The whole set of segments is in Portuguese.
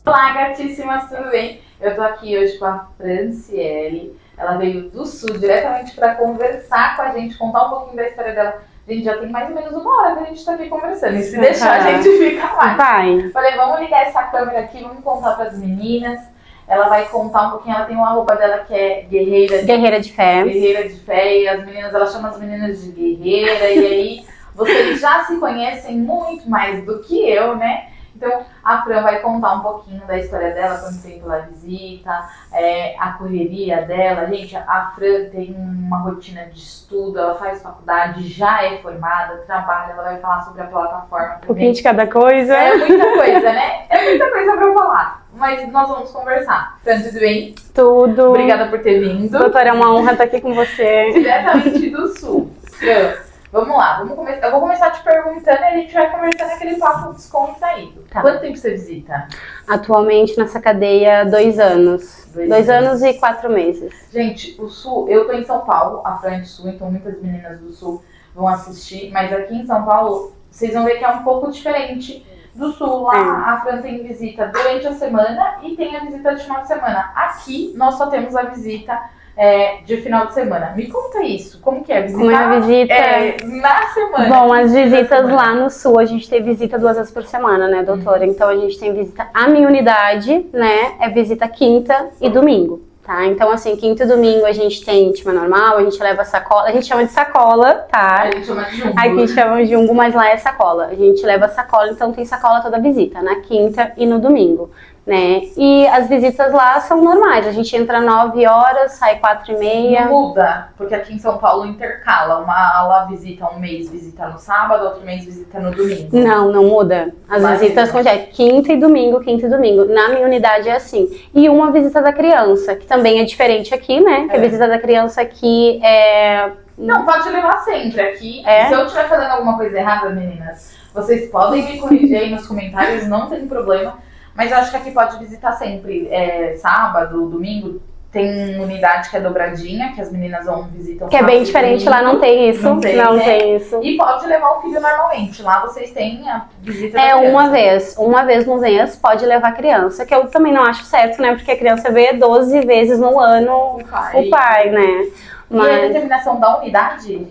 Olá, gatíssimas, tudo bem? Eu tô aqui hoje com a Franciele. Ela veio do Sul diretamente para conversar com a gente, contar um pouquinho da história dela. Gente, já tem mais ou menos uma hora que a gente tá aqui conversando. E se deixar, a gente fica mais. Vai. Falei, vamos ligar essa câmera aqui, vamos contar para as meninas. Ela vai contar um pouquinho, ela tem uma roupa dela que é Guerreira de fé. Guerreira de fé, e as meninas, ela chama as meninas de guerreira, e aí vocês já se conhecem muito mais do que eu, né? Então a Fran vai contar um pouquinho da história dela, quanto tempo ela visita, a correria dela. Gente, a Fran tem uma rotina de estudo, ela faz faculdade, já é formada, trabalha, ela vai falar sobre a plataforma também. Um pouquinho de cada coisa. É muita coisa, né? É muita coisa pra eu falar. Mas nós vamos conversar. Fran, tudo bem? Tudo. Obrigada por ter vindo. Doutora, é uma honra estar aqui com você. Diretamente do Sul. Fran, vamos lá, eu vou começar te perguntando e a gente vai conversando aquele papo descontraído. Tá. Quanto tempo você visita? Atualmente nessa cadeia, 2 anos. 2 anos e 4 meses. Gente, o Sul, eu tô em São Paulo, a Fran é do Sul, então muitas meninas do Sul vão assistir, mas aqui em São Paulo, vocês vão ver que é um pouco diferente do Sul. Lá a Fran tem visita durante a semana e tem a visita de final de semana. Aqui nós só temos a visita de final de semana. Me conta isso, como que é visitar? Como é a visita? Na semana. Bom, as visitas lá no Sul, a gente tem visita 2 vezes por semana, né, doutora? Então a gente tem visita, a minha unidade, né, é visita quinta e domingo. Tá? Então, assim, quinta e domingo a gente tem intima normal, a gente leva sacola, a gente chama de sacola, tá? A gente chama de jumbo. Aqui chama de jumbo, mas lá é sacola. A gente leva sacola, então tem sacola toda visita, na quinta e no domingo, né? E as visitas lá são normais, a gente entra 9 horas, sai 4h30. Muda, porque aqui em São Paulo intercala. Uma aula visita um mês, visita no sábado, outro mês visita no domingo. Não muda. As visitas acontecem quinta e domingo, quinta e domingo. Na minha unidade é assim. E uma visita da criança, que também é diferente aqui, né? Que a visita da criança aqui é... Não, pode levar sempre aqui. É? Se eu estiver fazendo alguma coisa errada, meninas, vocês podem me corrigir aí nos comentários, não tem problema. Mas eu acho que aqui pode visitar sempre. Sábado, domingo, tem unidade que é dobradinha, que as meninas vão visitar. Que é bem diferente, domingo. lá não tem isso. Não tem isso. E pode levar o filho normalmente. Lá vocês têm a visita da criança. Uma vez no mês pode levar a criança, que eu também não acho certo, né? Porque a criança vê 12 vezes no ano o pai, né? Mas... E a determinação da unidade?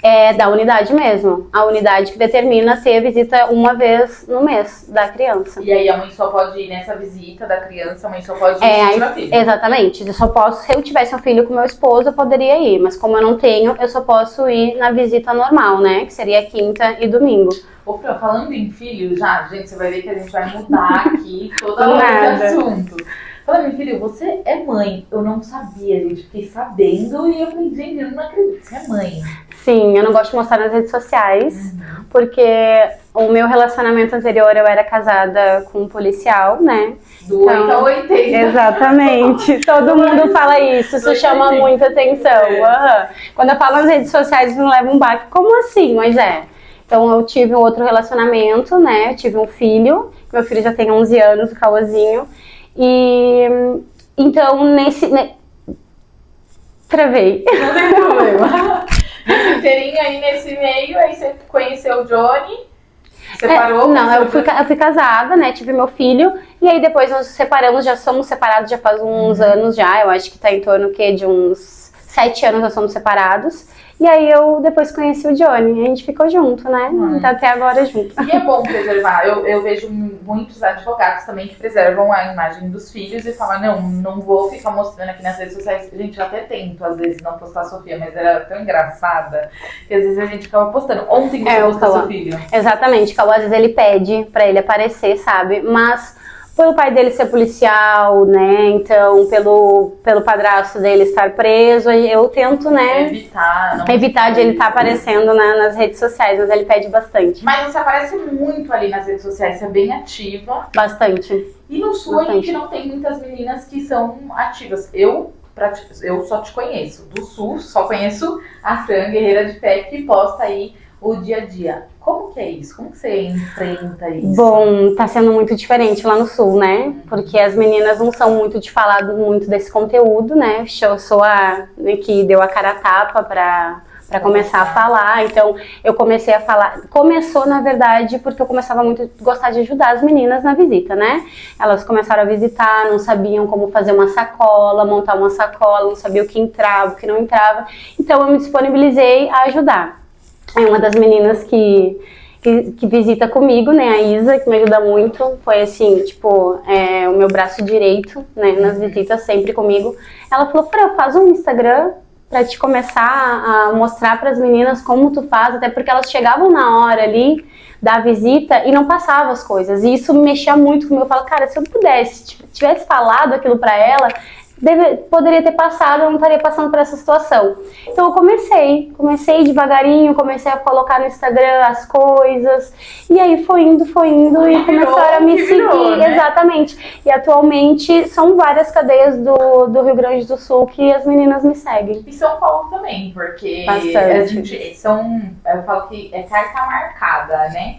É da unidade mesmo. A unidade que determina ter visita uma vez no mês da criança. E aí a mãe só pode ir nessa visita da criança, a mãe só pode ir se tiver filho. Exatamente. Eu só posso, se eu tivesse um filho com meu esposo, eu poderia ir. Mas como eu não tenho, eu só posso ir na visita normal, né? Que seria quinta e domingo. Ô, Fran, falando em filho, já, gente, você vai ver que a gente vai mudar aqui toda hora de assunto. Falando em filho, você é mãe. Eu não sabia, gente. Fiquei sabendo e eu falei, gente, eu não acredito. Você é mãe. Sim, eu não gosto de mostrar nas redes sociais, porque o meu relacionamento anterior eu era casada com um policial, né? Do 8 a 80. Exatamente. Todo mundo fala isso chama muita atenção. Quando eu falo nas redes sociais, me leva um baque. Como assim? Mas Então eu tive um outro relacionamento, né? Eu tive um filho, meu filho já tem 11 anos, o Cauãzinho. E então travei. Não tem problema. Nesse inteirinho aí, nesse meio, aí você conheceu o Johnny, separou? Não, eu fui casada, né, tive meu filho, e aí depois nós separamos, já somos separados já faz uns anos já, eu acho que tá em torno de uns 7 anos nós somos separados. E aí eu depois conheci o Johnny, a gente ficou junto, né? Tá até agora junto. E é bom preservar. Eu vejo muitos advogados também que preservam a imagem dos filhos e falam, não vou ficar mostrando aqui nas redes sociais. Gente, eu até tento, às vezes, não postar a Sofia, mas era tão engraçada que às vezes a gente acaba postando. Ontem você postou seu filho. Exatamente, que às vezes ele pede pra ele aparecer, sabe? Mas pelo pai dele ser policial, né, então pelo padrasto dele estar preso, eu tento, né, evitar de ele estar aparecendo nas redes sociais, mas ele pede bastante. Mas você aparece muito ali nas redes sociais, você é bem ativa. Bastante. E no Sul a gente não tem muitas meninas que são ativas. Eu só te conheço. Do Sul, só conheço a Fran, guerreira de fé, que posta aí o dia a dia. Como que é isso? Como que você enfrenta isso? Bom, tá sendo muito diferente lá no Sul, né? Porque as meninas não são muito de falar muito desse conteúdo, né? Eu sou a que deu a cara a tapa pra para começar a falar. Então, eu comecei a falar. Começou, na verdade, porque eu começava muito a gostar de ajudar as meninas na visita, né? Elas começaram a visitar, não sabiam como fazer uma sacola, montar uma sacola, não sabiam o que entrava, o que não entrava. Então, eu me disponibilizei a ajudar. É uma das meninas que visita comigo, né, a Isa, que me ajuda muito, foi assim, tipo, o meu braço direito, né, nas visitas, sempre comigo. Ela falou, Fran, faz um Instagram pra te começar a mostrar pras meninas como tu faz, até porque elas chegavam na hora ali da visita e não passavam as coisas, e isso me mexia muito comigo. Eu falo, cara, se eu pudesse, tivesse falado aquilo pra ela, poderia ter passado, eu não estaria passando por essa situação. Então eu comecei devagarinho, comecei a colocar no Instagram as coisas, e aí foi indo e começaram a me seguir, né? Exatamente. E atualmente são várias cadeias do Rio Grande do Sul que as meninas me seguem. E São Paulo também, porque Bastante. a gente eu falo que é carta marcada, né?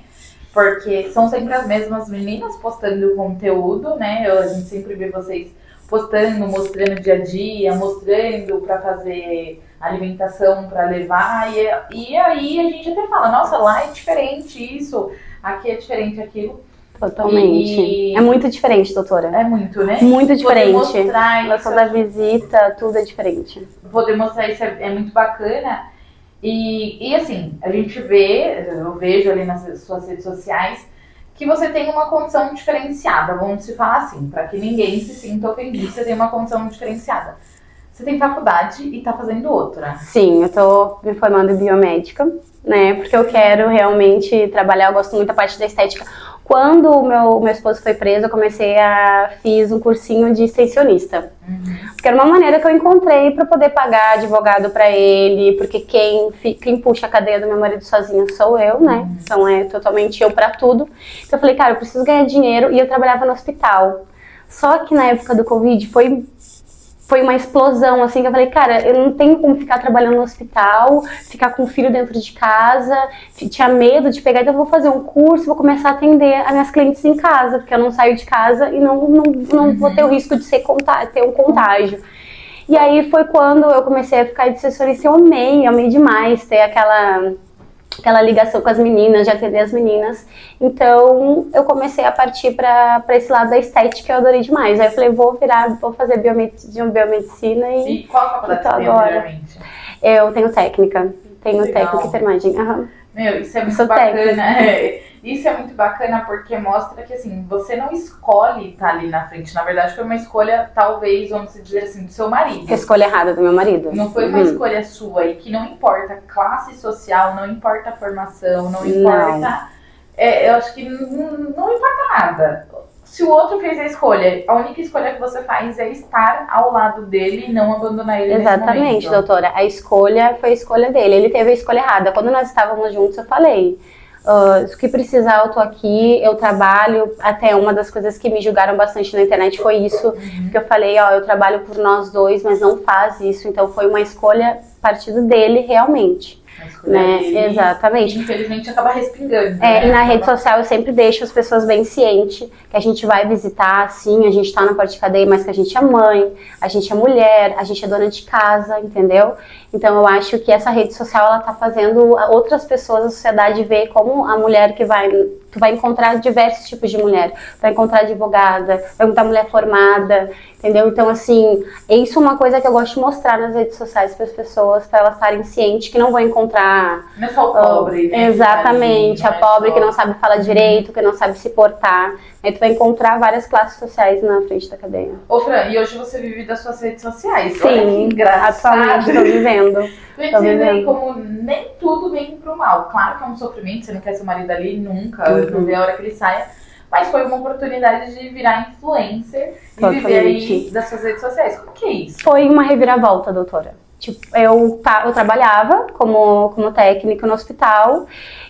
Porque são sempre as mesmas meninas postando conteúdo, né? A gente sempre vê vocês postando, mostrando dia a dia, mostrando para fazer alimentação para levar, e aí a gente até fala, nossa, lá é diferente isso, aqui é diferente aquilo. Totalmente. É muito diferente, doutora. É muito, né? Muito diferente. Poder mostrar a relação da visita, tudo é diferente. Poder mostrar isso é muito bacana. E assim, a gente vê, eu vejo ali nas suas redes sociais, que você tem uma condição diferenciada, vamos se falar assim, para que ninguém se sinta ofendido, você tem uma condição diferenciada. Você tem faculdade e tá fazendo outra. Sim, eu tô me formando em biomédica, né, porque eu quero realmente trabalhar, eu gosto muito da parte da estética. Quando o meu esposo foi preso, eu fiz um cursinho de extensionista. Porque era uma maneira que eu encontrei para poder pagar advogado para ele, porque quem puxa a cadeia do meu marido sozinho sou eu, né? Então é totalmente eu para tudo. Então eu falei, cara, eu preciso ganhar dinheiro, e eu trabalhava no hospital. Só que na época do Covid foi uma explosão, assim, que eu falei, cara, eu não tenho como ficar trabalhando no hospital, ficar com o filho dentro de casa, tinha medo de pegar, então eu vou fazer um curso, vou começar a atender as minhas clientes em casa, porque eu não saio de casa e não vou ter o risco de ter um contágio. E aí foi quando eu comecei a ficar de assessorista, eu amei demais ter aquela ligação com as meninas, de atender as meninas. Então eu comecei a partir para esse lado da estética, que eu adorei demais. Aí eu falei, vou fazer biomedicina e qual faculdade você tem anteriormente? Eu tenho técnica e enfermagem. Meu, isso é muito bacana. Isso é muito bacana porque mostra que, assim, você não escolhe estar ali na frente. Na verdade, foi uma escolha, talvez, vamos dizer assim, do seu marido. A escolha errada do meu marido. Não foi uma escolha sua, e que não importa classe social, não importa formação, não importa... eu acho que não importa nada. Se o outro fez a escolha, a única escolha que você faz é estar ao lado dele e não abandonar ele. Exatamente, doutora. A escolha foi a escolha dele. Ele teve a escolha errada. Quando nós estávamos juntos, eu falei... se o que precisar, eu tô aqui, eu trabalho. Até uma das coisas que me julgaram bastante na internet foi isso, que eu falei, eu trabalho por nós dois, mas não faz isso. Então foi uma escolha partido dele realmente. Né? Dele, exatamente. Infelizmente acaba respingando. E na rede social eu sempre deixo as pessoas bem cientes que a gente vai visitar, sim, a gente tá na porta de cadeia, mas que a gente é mãe, a gente é mulher, a gente é dona de casa, entendeu? Então eu acho que essa rede social, ela tá fazendo outras pessoas da sociedade ver como a mulher tu vai encontrar diversos tipos de mulher, vai encontrar advogada, vai encontrar mulher formada, entendeu? Então, assim, isso é uma coisa que eu gosto de mostrar nas redes sociais para as pessoas, para elas estarem cientes que não vão encontrar... Não é só o pobre, né? Exatamente, a pobre que não sabe falar direito, que não sabe se portar. Aí tu vai encontrar várias classes sociais na frente da cadeia. Ô, Fran, e hoje você vive das suas redes sociais. Sim, olha que engraçado. Atualmente estou vivendo. Você vê como nem tudo vem pro mal. Claro que é um sofrimento, você não quer seu marido ali nunca, não vê a hora que ele saia. Mas foi uma oportunidade de virar influencer e viver aí das suas redes sociais. Como que é isso? Foi uma reviravolta, doutora. Tipo, eu trabalhava como técnica no hospital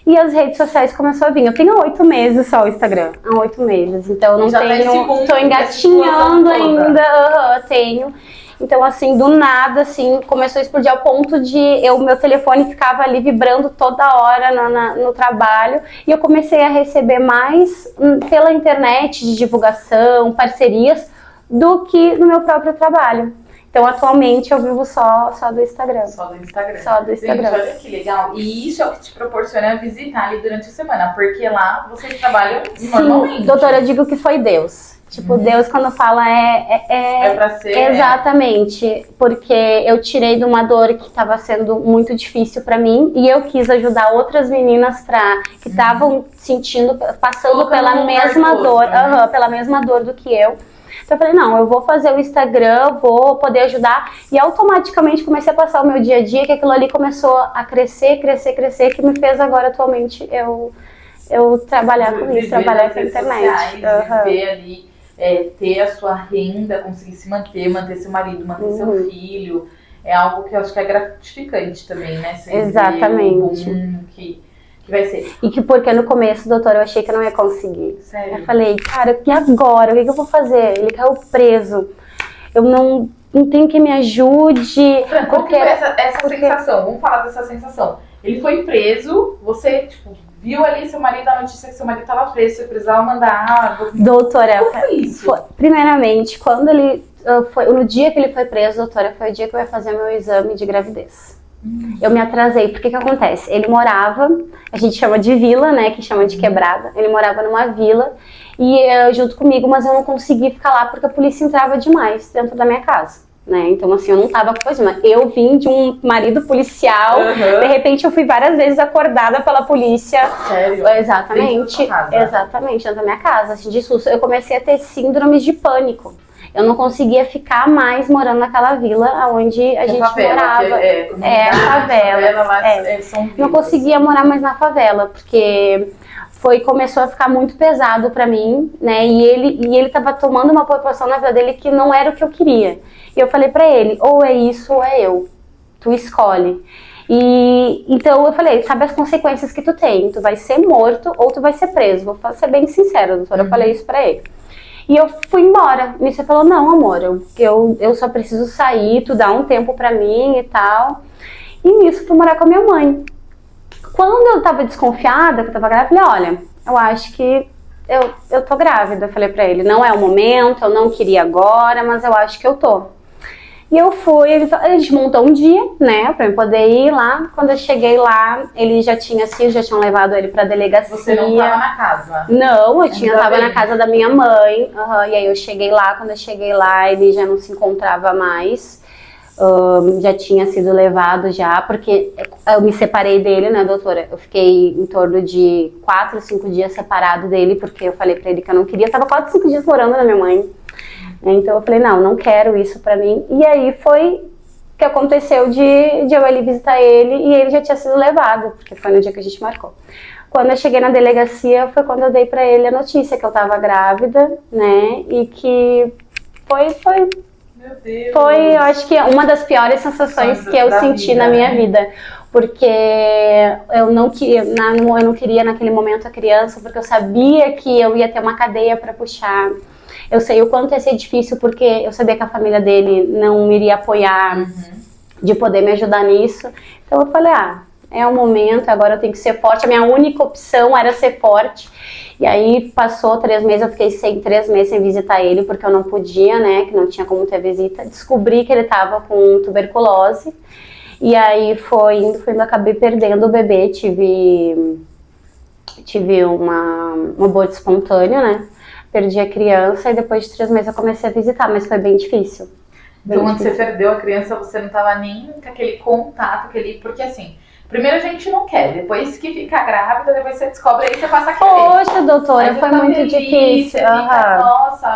e as redes sociais começaram a vir. Eu tenho 8 meses só o Instagram, há 8 meses. Então eu não tenho, tô engatinhando ainda, tenho. Então, assim, do nada, assim, começou a explodir ao ponto de meu telefone ficava ali vibrando toda hora no trabalho. E eu comecei a receber mais pela internet de divulgação, parcerias, do que no meu próprio trabalho. Então, atualmente, eu vivo só do Instagram. Só do Instagram. Só do Instagram. Gente, olha que legal. E isso é o que te proporciona visitar ali durante a semana, porque lá vocês trabalham normalmente. Sim, doutora, eu digo que foi Deus. Tipo, Deus, quando fala, É pra ser. Exatamente, porque eu tirei de uma dor que estava sendo muito difícil para mim e eu quis ajudar outras meninas que estavam sentindo, passando Colocando pela no lugar mesma do dor, outro, né? pela mesma dor do que eu. Então eu falei, não, eu vou fazer o Instagram, vou poder ajudar e automaticamente comecei a passar o meu dia a dia, que aquilo ali começou a crescer, que me fez agora atualmente eu trabalhar com isso, trabalhar com a internet. Viver ali. Ter a sua renda, conseguir se manter seu marido, manter seu filho, é algo que eu acho que é gratificante também, né? Você Exatamente. Que vai ser. E porque no começo, doutora, eu achei que eu não ia conseguir. Sério? Eu falei, cara, e agora? O que eu vou fazer? Ele caiu preso. Eu não tenho quem me ajude. Fran, qual que foi essa sensação? Vamos falar dessa sensação. Ele foi preso, você, tipo, viu ali seu marido, a notícia que seu marido estava preso, você precisava mandar água. Doutora, como foi isso? Primeiramente, quando ele no dia que ele foi preso, doutora, foi o dia que eu ia fazer meu exame de gravidez. Eu me atrasei, porque que acontece? Ele morava, a gente chama de vila, né, que chama de quebrada. Ele morava numa vila e junto comigo, mas eu não consegui ficar lá porque a polícia entrava demais dentro da minha casa. Né? Então, assim, eu não tava com coisa, eu vim de um marido policial, de repente eu fui várias vezes acordada pela polícia. Sério? Exatamente, Dentro da casa? exatamente, dentro da minha casa, assim, de susto. Eu comecei a ter síndromes de pânico. Eu não conseguia ficar mais morando naquela vila onde a gente morava. A favela. Não conseguia morar mais na favela, porque começou a ficar muito pesado pra mim, né? E ele tava tomando uma proporção na vida dele que não era o que eu queria. E eu falei pra ele, ou é isso ou é eu. Tu escolhe. E então eu falei, sabe as consequências que tu tem? Tu vai ser morto ou tu vai ser preso. Vou ser bem sincera, doutora. Eu falei isso pra ele. E eu fui embora. E você falou, não, amor, eu só preciso sair, tu dá um tempo pra mim e tal. E nisso fui morar com a minha mãe. Quando eu tava desconfiada, que eu tava grávida, eu falei, olha, eu acho que eu tô grávida. Eu falei pra ele, não é o momento, eu não queria agora, mas eu acho que eu tô. E eu fui, a gente montou um dia, né, pra eu poder ir lá. Quando eu cheguei lá, ele já tinham levado ele pra delegacia. Você não tava na casa? Não, tava na casa da minha mãe. E aí eu cheguei lá, quando eu cheguei lá, ele já não se encontrava mais. Já tinha sido levado já, porque eu me separei dele, né, doutora? Eu fiquei em torno de 4, 5 dias separado dele, porque eu falei pra ele que eu não queria. Eu tava 4, 5 dias morando na minha mãe. Então eu falei, não quero isso pra mim. E aí foi que aconteceu de eu ir visitar ele e ele já tinha sido levado, porque foi no dia que a gente marcou. Quando eu cheguei na delegacia, foi quando eu dei pra ele a notícia que eu tava grávida, né, e que foi meu Deus. Foi, eu acho que uma das piores sensações que eu senti na minha vida. Porque eu não queria naquele momento a criança, porque eu sabia que eu ia ter uma cadeia para puxar. Eu sei o quanto ia ser difícil, porque eu sabia que a família dele não iria apoiar de poder me ajudar nisso. Então eu falei, é o momento, agora eu tenho que ser forte. A minha única opção era ser forte. E aí passou 3 meses, eu fiquei 3 meses sem visitar ele, porque eu não podia, né, que não tinha como ter visita. Descobri que ele tava com tuberculose. E aí foi indo, acabei perdendo o bebê, tive um aborto espontâneo, né? Perdi a criança e depois de 3 meses eu comecei a visitar, mas foi bem difícil. Então, quando você perdeu a criança, você não tava nem com aquele contato, porque assim, primeiro a gente não quer, depois que fica grávida, depois você descobre, aí você passa a querer. Poxa, doutora, foi muito difícil. Fica, nossa,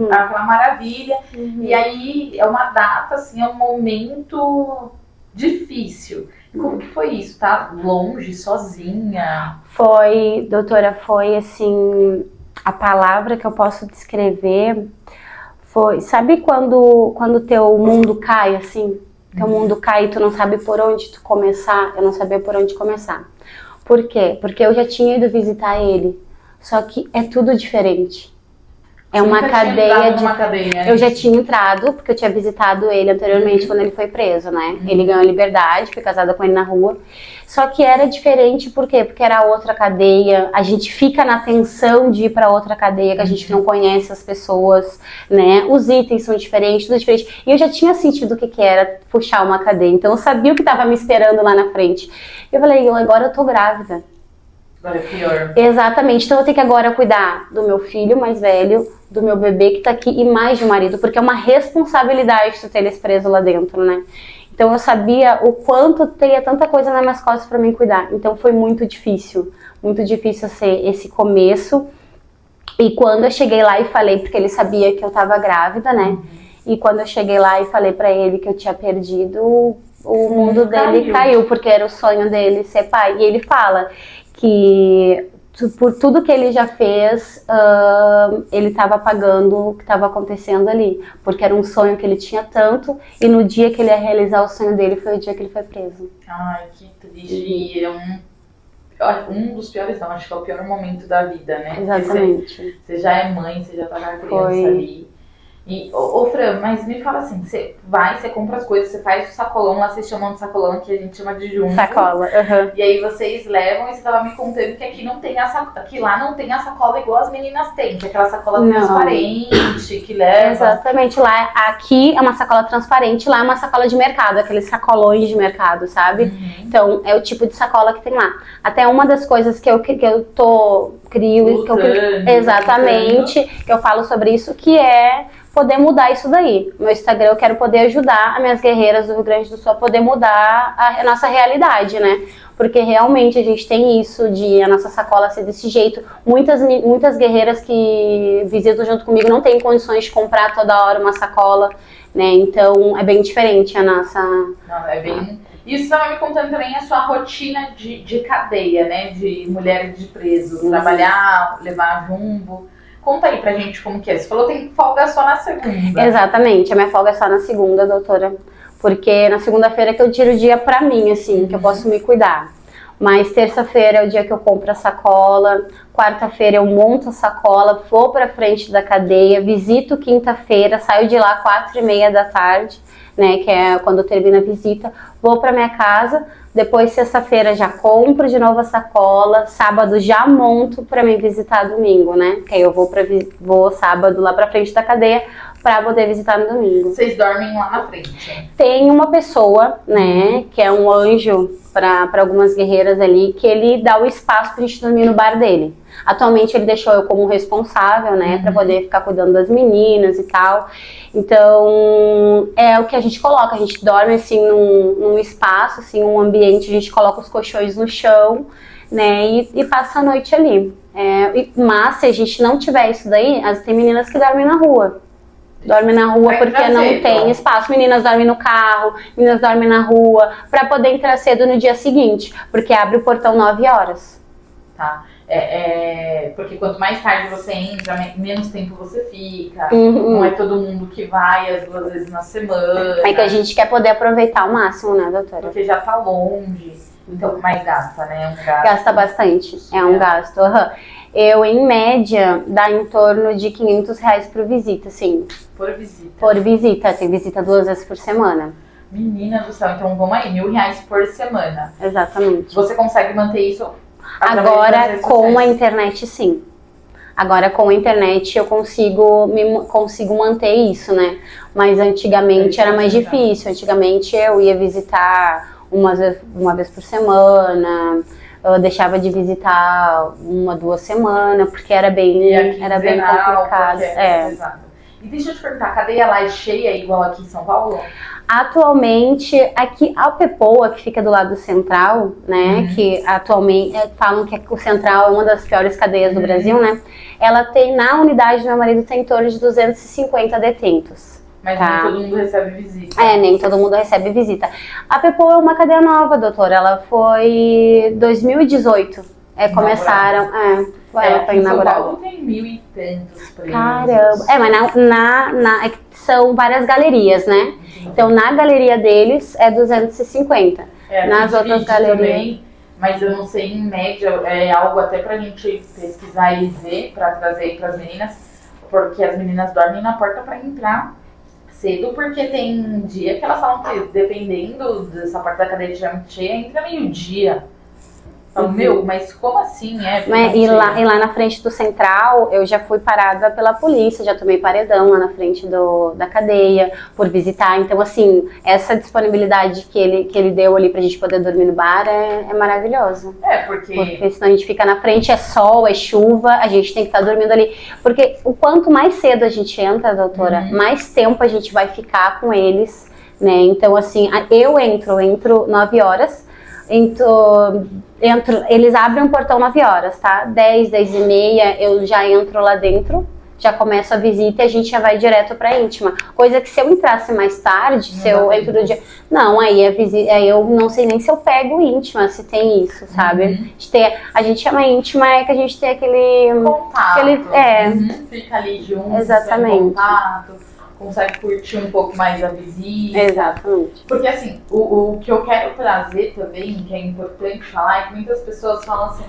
aquela maravilha. E aí é uma data, assim, é um momento difícil. Como que foi isso? Tá longe, sozinha? Foi, doutora, foi assim, a palavra que eu posso descrever foi, sabe quando teu mundo cai assim? Teu mundo cai e tu não sabe por onde tu começar? Eu não sabia por onde começar. Por quê? Porque eu já tinha ido visitar ele, só que é tudo diferente. É uma Nunca tinha cadeia entrado de... numa cadeia. Eu já tinha entrado, porque eu tinha visitado ele anteriormente quando ele foi preso, né? Ele ganhou liberdade, fui casada com ele na rua. Só que era diferente, por quê? Porque era outra cadeia, a gente fica na tensão de ir pra outra cadeia, que a gente não conhece as pessoas, né? Os itens são diferentes, tudo diferente. E eu já tinha sentido o que que era puxar uma cadeia, então eu sabia o que estava me esperando lá na frente. Eu falei, agora eu tô grávida. Agora é pior. Exatamente, então eu tenho que agora cuidar do meu filho mais velho, do meu bebê que tá aqui e mais de marido, porque é uma responsabilidade tu ter eles presos lá dentro, né? Então eu sabia o quanto teria tanta coisa nas minhas costas pra mim cuidar. Então foi muito difícil ser esse começo. E quando eu cheguei lá e falei, porque ele sabia que eu tava grávida, né? E quando eu cheguei lá e falei pra ele que eu tinha perdido, o mundo dele caiu, porque era o sonho dele ser pai. E ele fala que por tudo que ele já fez, ele estava pagando o que estava acontecendo ali, porque era um sonho que ele tinha tanto, e no dia que ele ia realizar o sonho dele foi o dia que ele foi preso. Ai, que triste. E é um dos piores, não, acho que é o pior momento da vida, né? Exatamente. Você já é mãe, você já tá com a criança ali. E, ô Fran, mas me fala assim, você compra as coisas, você faz o sacolão, lá vocês chamam de sacolão, que a gente chama de jumbo. Sacola, E aí vocês levam, e você tava me contando que aqui não tem que lá não tem a sacola igual as meninas têm, que é aquela sacola transparente, que leva... Exatamente, aqui é uma sacola transparente, lá é uma sacola de mercado, aqueles sacolões de mercado, sabe? Então, é o tipo de sacola que tem lá. Até uma das coisas que eu exatamente, que eu falo sobre isso, que é poder mudar isso daí. No meu Instagram eu quero poder ajudar as minhas guerreiras do Rio Grande do Sul a poder mudar a nossa realidade, né? Porque realmente a gente tem isso de a nossa sacola ser desse jeito. Muitas guerreiras que visitam junto comigo não têm condições de comprar toda hora uma sacola, né? Então é bem diferente a nossa... Não, é bem... E você estava me contando também a sua rotina de cadeia, né? De mulher de preso, trabalhar, levar jumbo. Conta aí pra gente como que é. Você falou que tem folga só na segunda. Exatamente, a minha folga é só na segunda, doutora. Porque na segunda-feira é que eu tiro o dia pra mim, assim, que eu posso me cuidar. Mas terça-feira é o dia que eu compro a sacola, quarta-feira eu monto a sacola, vou pra frente da cadeia, visito quinta-feira, saio de lá 4h30 da tarde, né, que é quando termina a visita, vou pra minha casa, depois sexta-feira já compro de novo a sacola, sábado já monto pra me visitar domingo, né, que aí eu vou sábado lá pra frente da cadeia pra poder visitar no domingo. Vocês dormem lá na frente? Tem uma pessoa, né, que é um anjo para algumas guerreiras ali, que ele dá o espaço pra gente dormir no bar dele. Atualmente ele deixou eu como responsável, né, pra poder ficar cuidando das meninas e tal. Então, é o que a gente coloca, a gente dorme assim num espaço, assim, um ambiente, a gente coloca os colchões no chão, né, e passa a noite ali. Mas se a gente não tiver isso daí, tem meninas que dormem na rua. Dormem na rua porque não tem espaço. Meninas dormem no carro, meninas dormem na rua, pra poder entrar cedo no dia seguinte, porque abre o portão 9 horas. Tá. Porque quanto mais tarde você entra, menos tempo você fica. Não é todo mundo que vai as 2 vezes na semana. É que a gente quer poder aproveitar ao máximo, né, doutora? Porque já tá longe. Então, mais gasta, né? Gasta bastante. É um gasto. Eu, em média, dá em torno de R$500 por visita, sim. Por visita? Por visita. Tem visita 2 vezes por semana. Menina do céu, então vamos aí, R$1.000 por semana. Exatamente. Você consegue manter isso? Agora, com a internet, sim. Agora, com a internet, eu consigo manter isso, né? Mas antigamente era mais difícil. Antigamente eu ia visitar uma vez por semana, eu deixava de visitar 1, 2 semanas, porque era bem complicado. Exato. E deixa eu te perguntar, a cadeia lá é cheia igual aqui em São Paulo? Atualmente, aqui a Pepoa, que fica do lado central, né, que atualmente falam que o central é uma das piores cadeias do Brasil, né, ela tem, na unidade do meu marido, tem em torno de 250 detentos. Mas nem todo mundo recebe visita. Nem todo mundo recebe visita. A Pepoa é uma cadeia nova, doutora, ela foi 2018, começaram, ela foi inaugurada. São Paulo tem 1.000 e tantos presos. Caramba, mas são várias galerias, né? Então, na galeria deles é 250. Nas outras galerias... Também, mas eu não sei, em média, é algo até pra gente pesquisar e ver, pra trazer aí pras meninas. porque as meninas dormem na porta para entrar cedo, porque tem dia que elas falam que, dependendo dessa parte da cadeia geralmente cheia, entra meio-dia. Então, meu, mas como assim E lá na frente do central, eu já fui parada pela polícia, já tomei paredão lá na frente da cadeia, por visitar. Então, assim, essa disponibilidade que ele deu ali pra gente poder dormir no bar é maravilhosa. Porque senão a gente fica na frente, é sol, é chuva, a gente tem que estar dormindo ali. Porque o quanto mais cedo a gente entra, doutora, mais tempo a gente vai ficar com eles, né? Então, assim, eu entro 9 horas, eles abrem um portão 9 horas, tá? 10, 10 e meia eu já entro lá dentro, já começo a visita e a gente já vai direto pra íntima. Coisa que se eu entrasse mais tarde, se eu entro no dia... Não, aí eu não sei nem se eu pego íntima, se tem isso, sabe? A gente chama íntima, é que a gente tem aquele... Contato. Fica ali junto, exatamente. Contato. Consegue curtir um pouco mais a visita. Exatamente. Porque assim, o que eu quero trazer também, que é importante falar, é que muitas pessoas falam assim,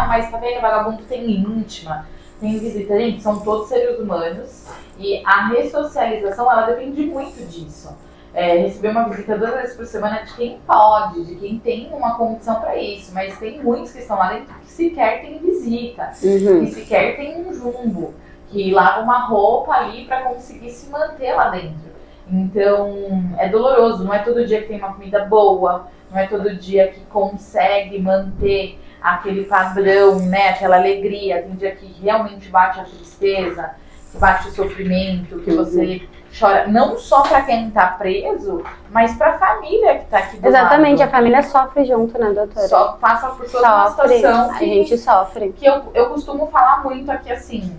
mas tá vendo, vagabundo tem íntima, tem visita. Gente, são todos seres humanos e a ressocialização, ela depende muito disso. Receber uma visita 2 vezes por semana de quem pode, de quem tem uma condição para isso, mas tem muitos que estão lá dentro que sequer tem visita, que sequer tem um jumbo, que lava uma roupa ali para conseguir se manter lá dentro. Então, é doloroso, não é todo dia que tem uma comida boa, não é todo dia que consegue manter aquele padrão, né, aquela alegria. Tem dia que realmente bate a tristeza, que bate o sofrimento, que você chora, não só para quem tá preso, mas para a família que tá aqui do Exatamente, lado. A família sofre junto, né, doutora? Só passa por toda uma situação a gente sofre. Que eu costumo falar muito aqui, assim,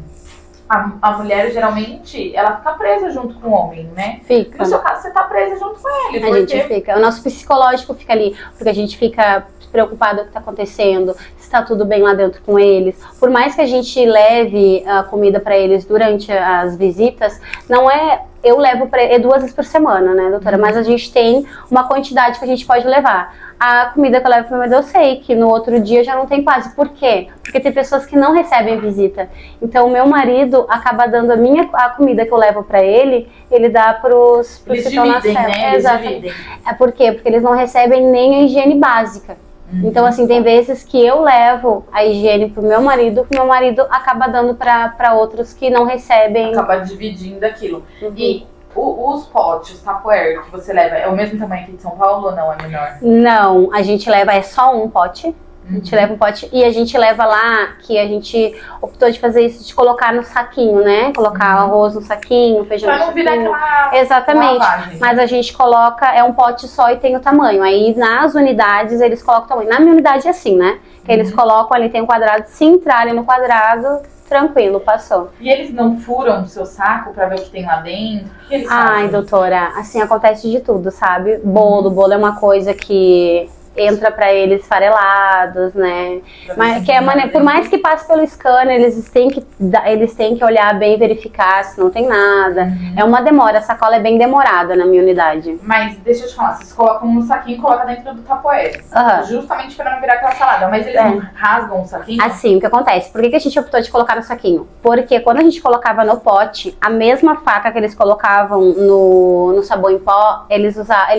a mulher geralmente, ela fica presa junto com o homem, né? Fica. No seu caso, você tá presa junto com ele. A gente fica. O nosso psicológico fica ali, porque a gente fica preocupado com o que tá acontecendo, se tá tudo bem lá dentro com eles. Por mais que a gente leve a comida para eles durante as visitas, não é... Eu levo 2 vezes por semana, né, doutora? Mas a gente tem uma quantidade que a gente pode levar. A comida que eu levo pro meu marido, eu sei que no outro dia já não tem quase. Por quê? Porque tem pessoas que não recebem visita. Então, o meu marido acaba dando a comida que eu levo pra ele dá pros que estão na cela. Né? Exatamente. Por quê? Porque eles não recebem nem a higiene básica. Então, assim, tem vezes que eu levo a higiene pro meu marido, que meu marido acaba dando pra outros que não recebem. Acaba dividindo aquilo. E os potes, os Tupperware que você leva, é o mesmo tamanho aqui de São Paulo ou não? É menor? Não, a gente leva só um pote. A gente leva um pote e a gente leva lá, que a gente optou de fazer isso, de colocar no saquinho, né? Colocar arroz no saquinho, feijão no saquinho. Pra não virar aquela Exatamente. Lavagem. Mas a gente coloca, é um pote só e tem o tamanho. Aí nas unidades eles colocam o tamanho. Na minha unidade é assim, né? Que eles colocam ali, tem um quadrado, se entrarem no quadrado, tranquilo, passou. E eles não furam o seu saco pra ver o que tem lá dentro? O que eles fazem? Doutora, assim, acontece de tudo, sabe? Bolo é uma coisa que entra pra eles farelados, né? Mas que por mais que passe pelo scanner, eles têm que olhar bem, verificar se não tem nada. É uma demora, a sacola é bem demorada na minha unidade. Mas deixa eu te falar, vocês colocam no saquinho e colocam dentro do Tupperware. Justamente pra não virar aquela salada. Mas eles não rasgam o saquinho? Assim, o que acontece? Por que a gente optou de colocar no saquinho? Porque quando a gente colocava no pote, a mesma faca que eles colocavam no sabão em pó, eles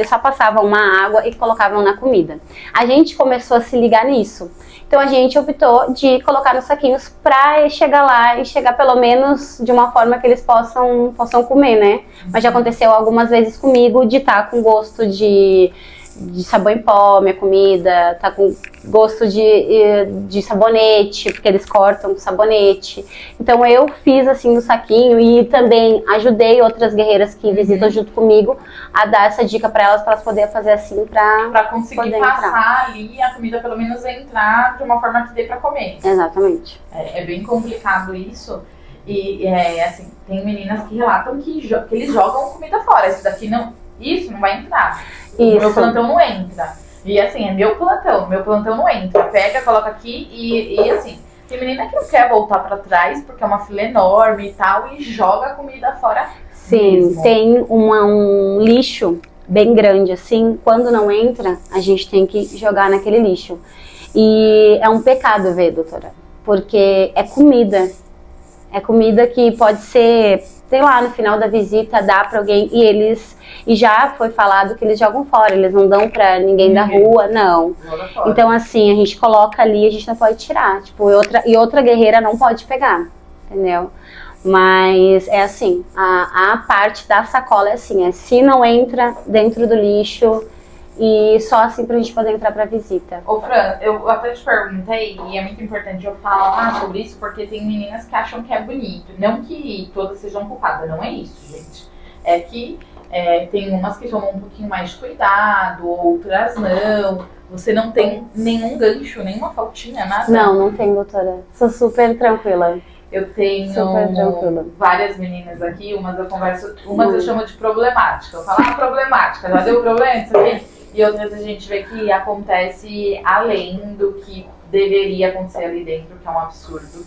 só passavam uma água e colocavam na comida. A gente começou a se ligar nisso. Então a gente optou de colocar nos saquinhos pra chegar lá e chegar pelo menos de uma forma que eles possam comer, né? Mas já aconteceu algumas vezes comigo de estar com gosto de sabão em pó, minha comida, tá com gosto de sabonete, porque eles cortam sabonete. Então eu fiz assim no saquinho e também ajudei outras guerreiras que visitam junto comigo a dar essa dica para elas poderem fazer assim pra conseguir passar ali a comida pelo menos entrar de uma forma que dê pra comer. Exatamente. É bem complicado isso. E assim, tem meninas que relatam que eles jogam comida fora. Isso não vai entrar. Meu plantão não entra. E assim, é meu plantão não entra. Pega, coloca aqui e assim, tem menina que não quer voltar pra trás porque é uma fila enorme e tal e joga a comida fora. Sim, mesmo. Tem um lixo bem grande assim, quando não entra, a gente tem que jogar naquele lixo. E é um pecado, doutora, porque é comida. É comida que pode ser, sei lá, no final da visita dá pra alguém e já foi falado que eles jogam fora, eles não dão pra ninguém da rua, não. Então assim, a gente coloca ali, a gente não pode tirar, tipo, e outra guerreira não pode pegar, entendeu? Mas é assim, a parte da sacola é assim, se não entra dentro do lixo e só assim pra gente poder entrar pra visita. Ô Fran, eu até te perguntei, e é muito importante eu falar sobre isso, porque tem meninas que acham que é bonito. Não que todas sejam culpadas, não é isso, gente. É que tem umas que tomam um pouquinho mais de cuidado, outras não. Você não tem nenhum gancho, nenhuma faltinha, nada? Não tem, doutora. Sou super tranquila. Eu tenho várias meninas aqui, umas eu converso, umas eu chamo de problemática. Eu falo, problemática, já deu problema isso aqui? E outras a gente vê que acontece além do que deveria acontecer ali dentro, que é um absurdo.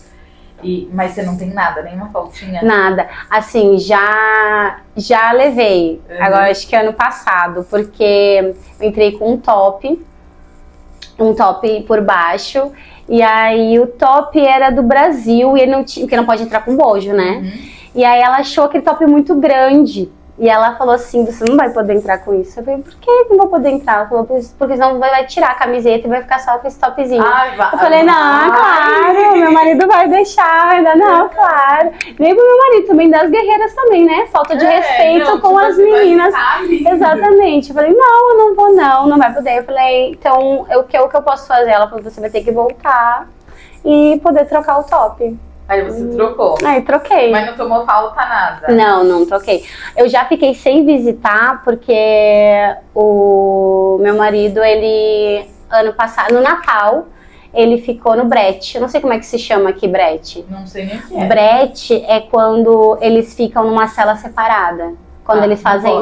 Mas você não tem nada, nenhuma faltinha? Nada. Assim, já levei. Agora, acho que ano passado, porque eu entrei com um top por baixo. E aí o top era do Brasil e ele não tinha, porque não pode entrar com bojo, né? E aí ela achou aquele top muito grande. E ela falou assim, você não vai poder entrar com isso. Eu falei, por que não vou poder entrar? Ela falou, porque senão vai tirar a camiseta e vai ficar só com esse topzinho. Eu falei, não, claro, meu marido vai deixar. Ainda não, claro. Nem pro meu marido, também das guerreiras também, né? Falta de respeito com as meninas. Exatamente. Eu falei, não, eu não vou não vai poder. Eu falei, então, o que eu posso fazer? Ela falou, você vai ter que voltar e poder trocar o top. Aí você trocou? Aí troquei. Mas não tomou falta nada? Não troquei. Eu já fiquei sem visitar porque o meu marido, ele, ano passado, no Natal, ele ficou no brete. Eu não sei como é que se chama aqui, brete. Não sei nem o que é. Brete é quando eles ficam numa cela separada. Quando eles fazem.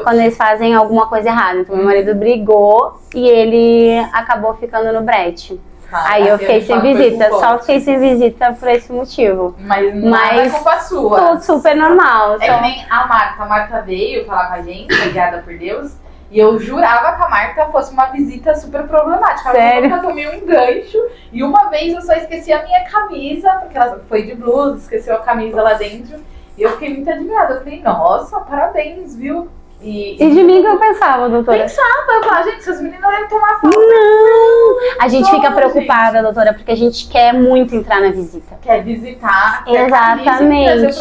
Quando eles fazem alguma coisa errada. Então, meu marido brigou e ele acabou ficando no brete. Aí eu fiquei sem visita, só fiquei sem visita por esse motivo. Mas não é culpa sua. Tudo super normal. É que nem a Marta veio falar com a gente, obrigada por Deus, e eu jurava que a Marta fosse uma visita super problemática. Sério? Eu tomei um gancho e uma vez eu só esqueci a minha camisa, porque ela foi de blusa, esqueceu a camisa lá dentro, e eu fiquei muito admirada. Eu falei, nossa, parabéns, viu? E de mim que eu pensava, doutora? Eu falava, gente, essas meninas devem tomar falta. Não! A gente fica preocupada, doutora, porque a gente quer muito entrar na visita. Quer visitar, exatamente.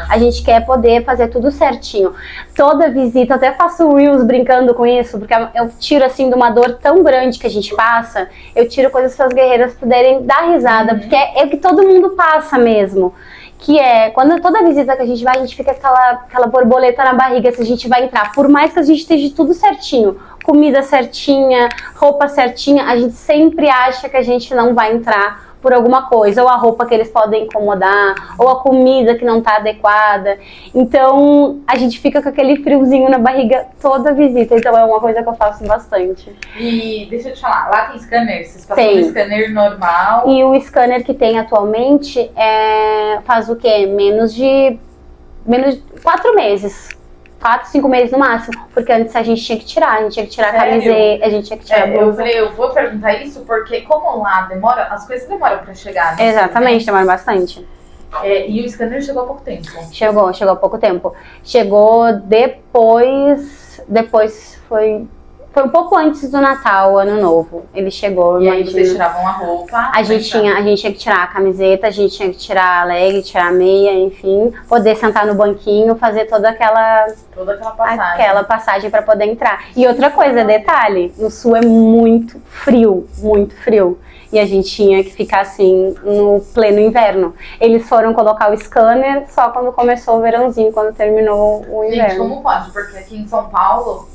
A gente quer poder fazer tudo certinho. Toda visita, eu até faço reels brincando com isso, porque eu tiro assim de uma dor tão grande que a gente passa, eu tiro coisas para as guerreiras poderem dar risada, porque é o que todo mundo passa mesmo. Que é, quando toda visita que a gente vai, a gente fica aquela borboleta na barriga se a gente vai entrar. Por mais que a gente esteja tudo certinho, comida certinha, roupa certinha, a gente sempre acha que a gente não vai entrar por alguma coisa. Ou a roupa que eles podem incomodar, ou a comida que não tá adequada. Então, a gente fica com aquele friozinho na barriga toda visita. Então, é uma coisa que eu faço bastante. E deixa eu te falar, lá tem scanner? Vocês passam um scanner normal? E o scanner que tem atualmente faz o quê? Menos de 4 meses. 4, 5 meses no máximo, porque antes a gente tinha que tirar, a camiseta, a gente tinha que tirar a blusa. Eu falei, eu vou perguntar isso porque como lá demora, as coisas demoram pra chegar, né? Exatamente, demora bastante. E o scanner chegou há pouco tempo? Chegou há pouco tempo. Chegou depois foi um pouco antes do Natal, Ano Novo. Ele chegou. E aí vocês tiravam a roupa? A gente tinha que tirar a camiseta, a gente tinha que tirar a leg, tirar a meia, enfim. Poder sentar no banquinho, fazer toda aquela passagem para poder entrar. E outra coisa, detalhe, no sul é muito frio, muito frio. E a gente tinha que ficar assim no pleno inverno. Eles foram colocar o scanner só quando começou o verãozinho, quando terminou o inverno. Gente, como pode? Porque aqui em São Paulo,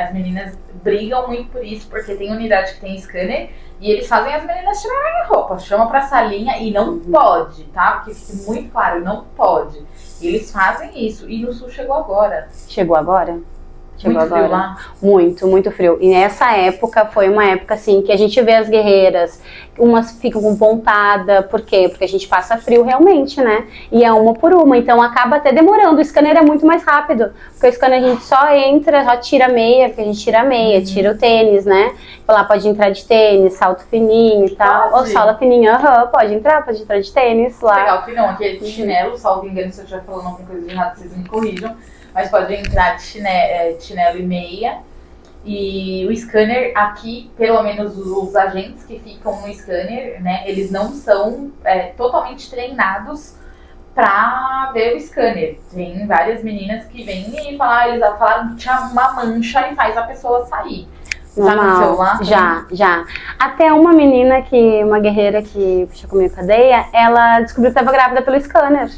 as meninas brigam muito por isso, porque tem unidade que tem scanner e eles fazem as meninas tirarem a roupa, chamam pra salinha e não pode, tá? Porque fica muito claro, não pode. E eles fazem isso. E no sul chegou agora. Chegou agora? Chegou Muito agora. frio lá? Muito, muito frio. E nessa época foi uma época assim que a gente vê as guerreiras, umas ficam com pontada, por quê? Porque a gente passa frio realmente, né? E é uma por uma, então acaba até demorando. O scanner é muito mais rápido, porque o scanner a gente só entra, só tira a meia, porque a gente tira a meia, tira o tênis, né? Lá pode entrar de tênis, salto fininho e tal. Ou sola fininha, pode entrar de tênis lá. Legal que não, aquele de chinelo, salvo engano, se eu estiver falando alguma coisa de errado, vocês me corrijam. Mas pode entrar de chinelo e meia. E o scanner aqui, pelo menos os agentes que ficam no scanner, né, eles não são totalmente treinados pra ver o scanner. Tem várias meninas que vêm e eles falaram que tinha uma mancha e faz a pessoa sair. Já aconteceu lá? Já. Até uma menina uma guerreira que puxou comigo cadeia, ela descobriu que estava grávida pelo scanner.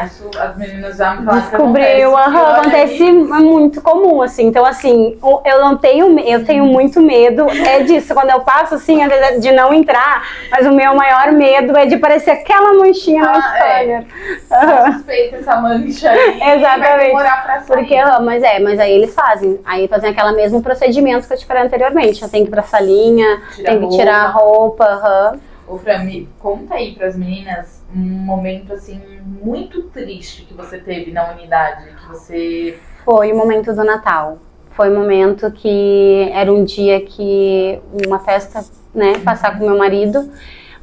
Isso as meninas já me falaram. Descobriu, acontece, é muito comum, assim. Então, assim, eu tenho muito medo disso. Quando eu passo, assim, de não entrar, mas o meu maior medo é de parecer aquela manchinha no scanner. Suspeita essa mancha aí. Exatamente. Vai demorar pra sair. Porque, mas aí eles fazem. Aí fazem aquele mesmo procedimento que eu te falei anteriormente. Já tem que ir pra salinha, tem que tirar a roupa. Ô, Fran, conta aí pras meninas um momento, assim, muito triste que você teve na unidade, que você... Foi o momento do Natal. Foi o momento que era um dia que... Uma festa, né, passar com meu marido,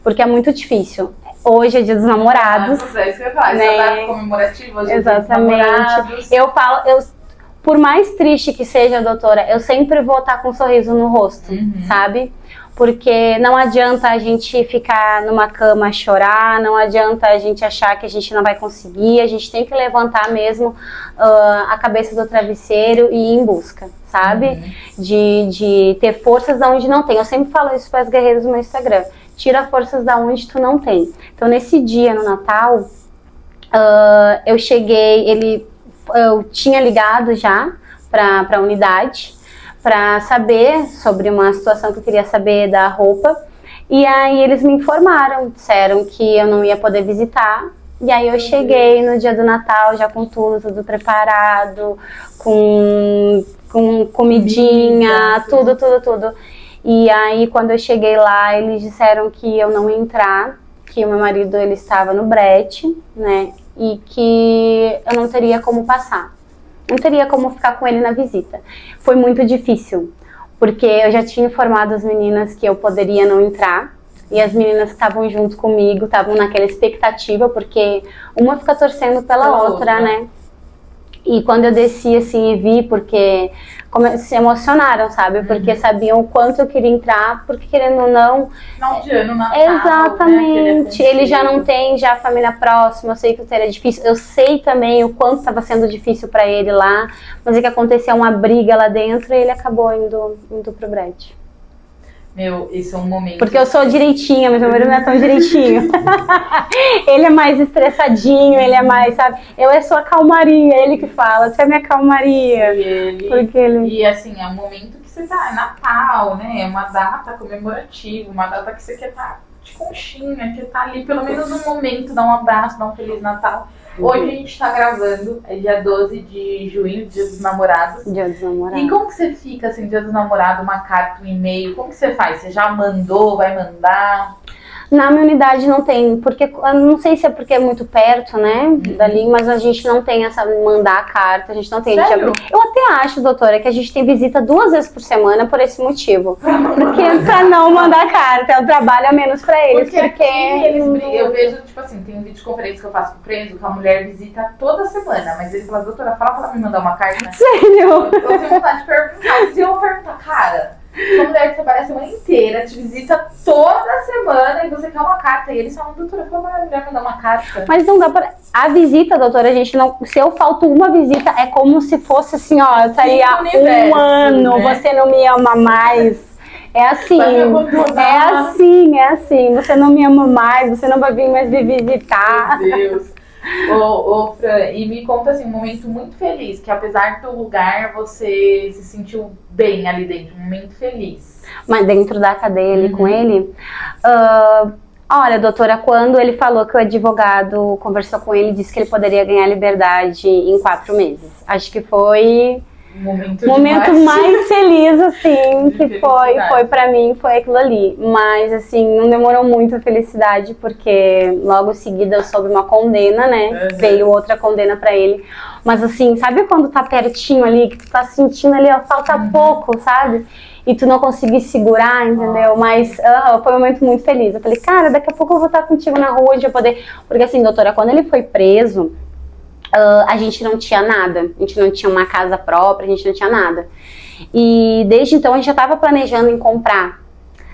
porque é muito difícil. Hoje é dia dos namorados. É isso que eu falo, essa data comemorativa, hoje é dia dos namorados. Eu falo... Por mais triste que seja, doutora, eu sempre vou estar com um sorriso no rosto, sabe? Porque não adianta a gente ficar numa cama a chorar, não adianta a gente achar que a gente não vai conseguir, a gente tem que levantar mesmo a cabeça do travesseiro e ir em busca, sabe? De ter forças da onde não tem. Eu sempre falo isso para as guerreiras no meu Instagram. Tira forças da onde tu não tem. Então, nesse dia, no Natal, eu cheguei, eu tinha ligado já para a unidade, para saber sobre uma situação que eu queria saber da roupa. E aí eles me informaram, disseram que eu não ia poder visitar. E aí eu cheguei no dia do Natal já com tudo preparado, com comidinha, tudo. E aí quando eu cheguei lá, eles disseram que eu não ia entrar, que o meu marido ele estava no brete, né? E que eu não teria como passar. Não teria como ficar com ele na visita. Foi muito difícil, porque eu já tinha informado as meninas que eu poderia não entrar, e as meninas que estavam junto comigo estavam naquela expectativa, porque uma fica torcendo pela outra, né? E quando eu desci assim e vi, porque se emocionaram, sabe? Porque sabiam o quanto eu queria entrar, porque querendo ou não... Final de ano, Natal, exatamente. Né? Ele já não tem já a família próxima, eu sei que o era difícil. Eu sei também o quanto estava sendo difícil para ele lá, mas é que aconteceu uma briga lá dentro e ele acabou indo pro brete. Meu, esse é um momento... Porque eu sou direitinha, mas meu marido não é tão direitinho. Ele é mais estressadinho, ele é mais, sabe? Eu sou a calmaria, ele que fala, você é minha calmaria. E assim, é um momento que você tá, é Natal, né? É uma data comemorativa, uma data que você quer estar de conchinha, quer estar ali, pelo menos no momento, dar um abraço, dar um Feliz Natal. Hoje a gente tá gravando, é dia 12 de junho, dia dos namorados. Dia dos namorados. E como que você fica, assim, dia dos namorados, uma carta, um e-mail, como que você faz? Você já mandou, vai mandar? Na minha unidade não tem, porque eu não sei se é porque é muito perto, né, dali, mas a gente não tem essa mandar a carta, a gente não tem. Sério? Eu até acho, doutora, que a gente tem visita 2 vezes por semana por esse motivo. Porque pra não mandar carta, é um trabalho a menos pra eles. Porque eles brigam. Eu vejo, tipo assim, tem um videoconferência que eu faço com o preso, que a mulher visita toda semana, mas ele fala, doutora, fala pra ela me mandar uma carta. Sério? Eu tenho vontade de perguntar, e eu vou perguntar, cara, uma mulher que trabalha a semana inteira, te visita toda semana e você quer uma carta. E eles falam, doutora, fala pra mulher mandar uma carta. Mas não dá pra... A visita, doutora, a gente não... Se eu falto uma visita, é como se fosse assim, ó, eu estaria um ano, né? Você não me ama mais. É assim, é assim. Você não me ama mais, você não vai vir mais me visitar. Meu Deus. Ô, Fran, e me conta assim, um momento muito feliz, que apesar do lugar, você se sentiu bem ali dentro, um momento feliz. Mas dentro da cadeia ali com ele? Olha, doutora, quando ele falou que o advogado conversou com ele, disse que ele poderia ganhar liberdade em 4 meses. Acho que foi Momento mais feliz, assim, que foi pra mim, foi aquilo ali. Mas, assim, não demorou muito a felicidade, porque logo em seguida eu soube uma condena, né? Veio outra condena pra ele. Mas, assim, sabe quando tá pertinho ali, que tu tá sentindo ali, ó, falta pouco, sabe? E tu não conseguir segurar, entendeu? Mas foi um momento muito feliz. Eu falei, cara, daqui a pouco eu vou estar contigo na rua, a gente vai poder... Porque, assim, doutora, quando ele foi preso... a gente não tinha nada, a gente não tinha uma casa própria, a gente não tinha nada. E desde então a gente já estava planejando em comprar,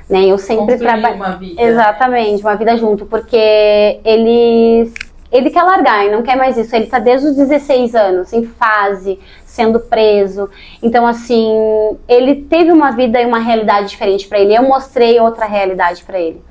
né? Eu sempre trabalhei uma vida. Exatamente, uma vida junto, porque ele quer largar e não quer mais isso. Ele tá desde os 16 anos em fase, sendo preso. Então, assim, ele teve uma vida e uma realidade diferente para ele. Eu mostrei outra realidade para ele.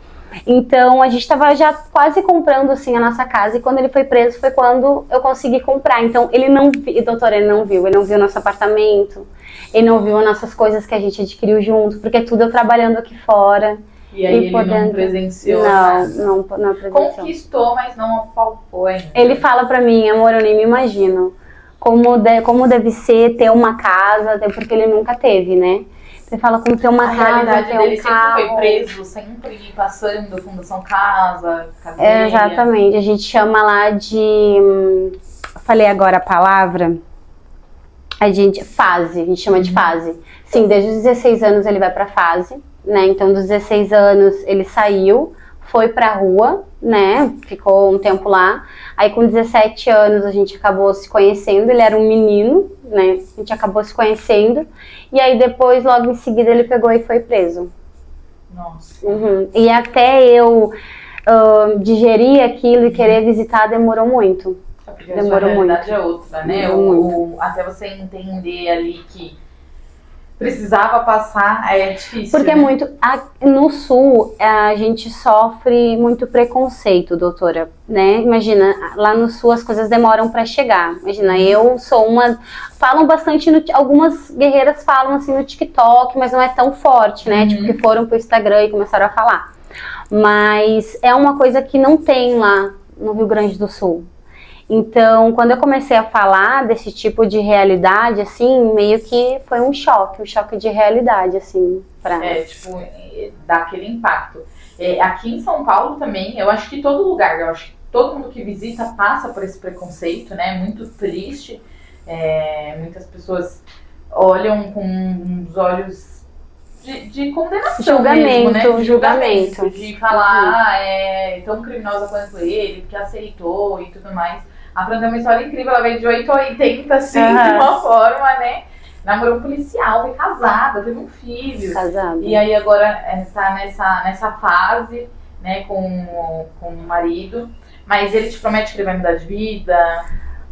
Então a gente estava já quase comprando assim a nossa casa, e quando ele foi preso foi quando eu consegui comprar. Então ele não viu, doutora, ele não viu nosso apartamento, ele não viu as nossas coisas que a gente adquiriu junto, porque tudo eu trabalhando aqui fora. E aí ele não presenciou? Não presenciou. Conquistou, mas não apalpou ainda. Ele fala pra mim, amor, eu nem me imagino como deve ser ter uma casa, até porque ele nunca teve, né? Você fala como ter uma casa, ter um carro. Sempre foi preso, sempre passando Fundação Casa, cadeia. Exatamente, a gente chama lá de... Falei agora a palavra. A gente chama de fase. Sim, desde os 16 anos ele vai pra fase, né? Então, dos 16 anos ele saiu, foi pra rua, né? Ficou um tempo lá. Aí com 17 anos a gente acabou se conhecendo, ele era um menino, né? A gente acabou se conhecendo. E aí depois, logo em seguida, ele pegou e foi preso. Nossa. E até eu digerir aquilo e querer visitar demorou muito. Porque demorou muito. A realidade é outra, né? Até você entender ali que precisava passar, é difícil. Porque né? No Sul, a gente sofre muito preconceito, doutora, né? Imagina, lá no Sul as coisas demoram para chegar. Imagina, eu sou falam bastante, algumas guerreiras falam assim no TikTok, mas não é tão forte, né? Tipo, que foram pro Instagram e começaram a falar. Mas é uma coisa que não tem lá no Rio Grande do Sul. Então, quando eu comecei a falar desse tipo de realidade, assim, meio que foi um choque de realidade, assim, pra... dá aquele impacto. Aqui em São Paulo também, eu acho que todo lugar, eu acho que todo mundo que visita passa por esse preconceito, né, muito triste. Muitas pessoas olham com os olhos de condenação mesmo, né? Julgamento. De falar, tão criminosa quanto ele, porque aceitou e tudo mais. A Fran tem uma história incrível, ela veio de 8 a 80, assim, de uma forma, né? Namorou um policial, foi casada, teve um filho. Casada. E aí agora tá nessa fase, né, com o marido. Mas ele te promete que ele vai mudar de vida.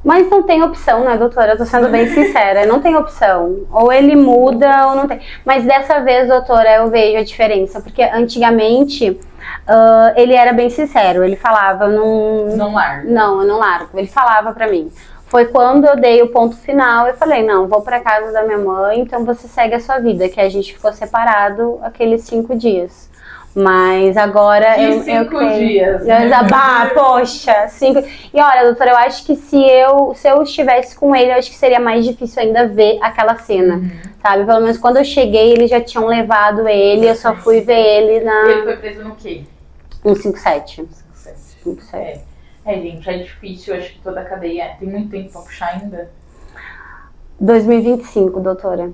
Mas não tem opção, né, doutora? Eu tô sendo bem sincera, não tem opção. Ou ele muda ou não tem. Mas dessa vez, doutora, eu vejo a diferença. Porque antigamente... ele era bem sincero, ele falava, não largo. Não, eu não largo. Ele falava pra mim. Foi quando eu dei o ponto final, eu falei, não, vou pra casa da minha mãe, então você segue a sua vida, que a gente ficou separado aqueles 5 dias. Mas agora eu 5 dias. Poxa, 5. E olha, doutora, eu acho que se eu estivesse com ele, eu acho que seria mais difícil ainda ver aquela cena. Sabe? Pelo menos quando eu cheguei, eles já tinham levado ele, eu só fui ver ele na... E ele foi preso no quê? 157. 157. Gente, é difícil, eu acho que toda a cadeia... Tem muito tempo pra puxar ainda? 2025, doutora.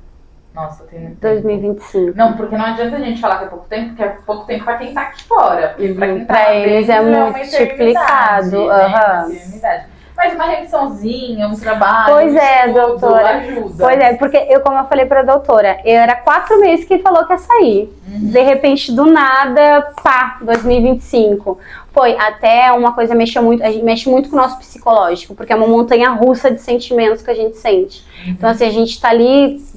Nossa, tem muito 2025. Tempo. Não, porque não adianta a gente falar que é pouco tempo, porque é pouco tempo pra quem tá aqui fora. Porque pra quem tá pra eles é multiplicado. Né? Mas uma remissãozinha, um trabalho, pois é, doutora. Ajuda. Pois é, porque como eu falei pra doutora, era 4 meses que ele falou que ia sair. De repente, do nada, 2025. Foi até uma coisa, a gente mexe muito com o nosso psicológico, porque é uma montanha russa de sentimentos que a gente sente. Então, assim, a gente tá ali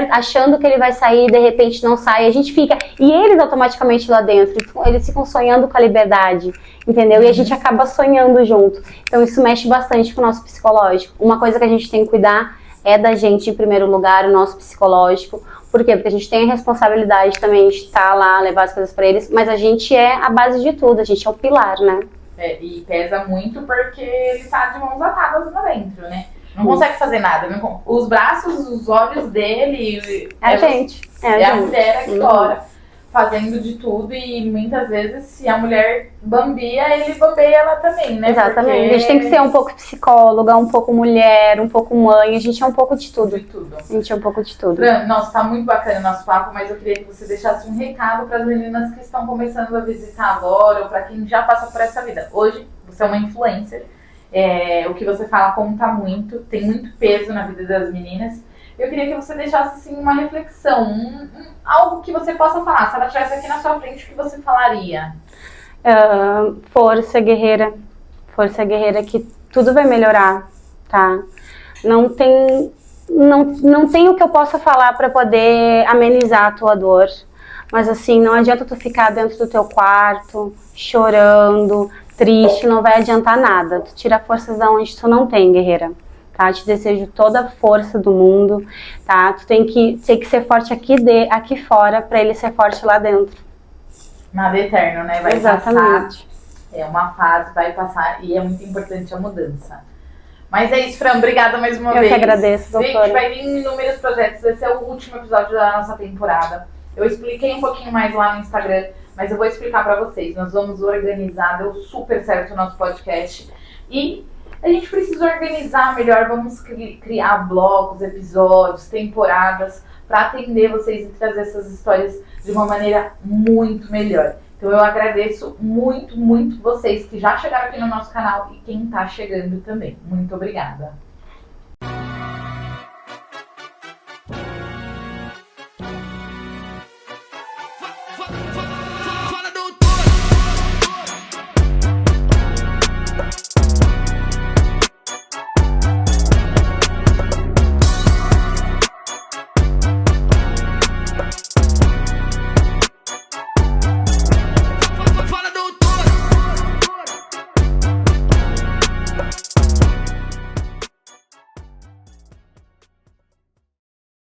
achando que ele vai sair, de repente não sai, a gente fica, e eles automaticamente lá dentro, eles ficam sonhando com a liberdade, entendeu? E a gente acaba sonhando junto. Então isso mexe bastante com o nosso psicológico. Uma coisa que a gente tem que cuidar é da gente em primeiro lugar, o nosso psicológico. Por quê? Porque a gente tem a responsabilidade também de estar lá, levar as coisas pra eles, mas a gente é a base de tudo, a gente é o pilar, né? E pesa muito porque ele tá de mãos atadas lá dentro, né? Não consegue fazer nada. Os braços, os olhos dele... É a gente. A mulher aqui fora, fazendo de tudo. E muitas vezes, se a mulher bambia, ele bambeia ela também, né? Exatamente. Porque... A gente tem que ser um pouco psicóloga, um pouco mulher, um pouco mãe. A gente é um pouco de tudo. A gente é um pouco de tudo. Fran, nossa, tá muito bacana o nosso papo, mas eu queria que você deixasse um recado para as meninas que estão começando a visitar agora, ou para quem já passa por essa vida. Hoje, você é uma influencer. O que você fala conta muito, tem muito peso na vida das meninas. Eu queria que você deixasse assim, uma reflexão, algo que você possa falar. Se ela estivesse aqui na sua frente, o que você falaria? Força guerreira que tudo vai melhorar, tá? Não tem o que eu possa falar para poder amenizar a tua dor, mas assim, não adianta tu ficar dentro do teu quarto, chorando, triste, não vai adiantar nada. Tu tira forças da onde tu não tem, guerreira. Tá? Te desejo toda a força do mundo, tá? Tu tem que ser forte aqui fora para ele ser forte lá dentro. Nada eterno, né? Vai Exatamente. passar. É uma fase, vai passar e é muito importante a mudança. Mas é isso, Fran. Obrigada mais uma vez. Eu que agradeço, doutora. Gente, vai vir inúmeros projetos. Esse é o último episódio da nossa temporada. Eu expliquei um pouquinho mais lá no Instagram, mas eu vou explicar pra vocês. Nós vamos organizar, deu super certo o nosso podcast. E a gente precisa organizar melhor. Vamos criar blocos, episódios, temporadas, para atender vocês e trazer essas histórias de uma maneira muito melhor. Então eu agradeço muito, muito vocês que já chegaram aqui no nosso canal e quem tá chegando também. Muito obrigada.